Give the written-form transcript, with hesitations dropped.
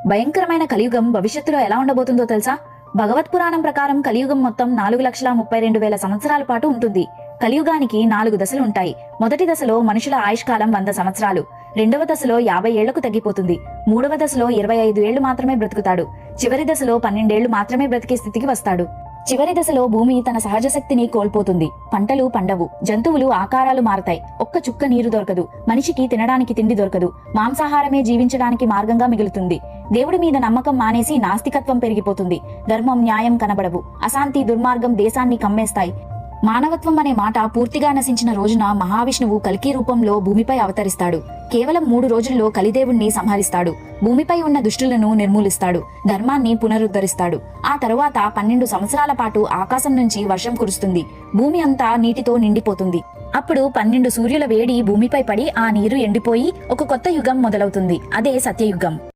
భయంకరమైన కలియుగం భవిష్యత్తులో ఎలా ఉండబోతుందో తెలుసా? భగవత్ పురాణం ప్రకారం కలియుగం మొత్తం 4,32,000 సంవత్సరాల పాటు ఉంటుంది. కలియుగానికి 4 దశలు ఉంటాయి. మొదటి దశలో మనుషుల ఆయుష్కాలం 100 సంవత్సరాలు, రెండవ దశలో 50 ఏళ్లకు తగ్గిపోతుంది, మూడవ దశలో 25 ఏళ్లు మాత్రమే బ్రతుకుతాడు, చివరి దశలో 12 ఏళ్లు మాత్రమే బ్రతికే స్థితికి వస్తాడు. చివరి దశలో భూమి తన సహజ శక్తిని కోల్పోతుంది. పంటలు పండవు, జంతువులు ఆకారాలు మారతాయి, ఒక్క చుక్క నీరు దొరకదు, మనిషికి తినడానికి తిండి దొరకదు, మాంసాహారమే జీవించడానికి మార్గంగా మిగులుతుంది. దేవుడి మీద నమ్మకం మానేసి నాస్తికత్వం పెరిగిపోతుంది. ధర్మం న్యాయం కనబడవు, అశాంతి దుర్మార్గం దేశాన్ని కమ్మేస్తాయి. మానవత్వం అనే మాట పూర్తిగా నశించిన రోజున మహావిష్ణువు కల్కి రూపంలో భూమిపై అవతరిస్తాడు. కేవలం 3 రోజుల్లో కలిదేవుణ్ణి సంహరిస్తాడు. భూమిపై ఉన్న దుష్టులను నిర్మూలిస్తాడు, ధర్మాన్ని పునరుద్ధరిస్తాడు. ఆ తరువాత 12 సంవత్సరాల పాటు ఆకాశం నుంచి వర్షం కురుస్తుంది. భూమి అంతా నీటితో నిండిపోతుంది. అప్పుడు 12 సూర్యుల వేడి భూమిపై పడి ఆ నీరు ఎండిపోయి ఒక కొత్త యుగం మొదలవుతుంది. అదే సత్యయుగం.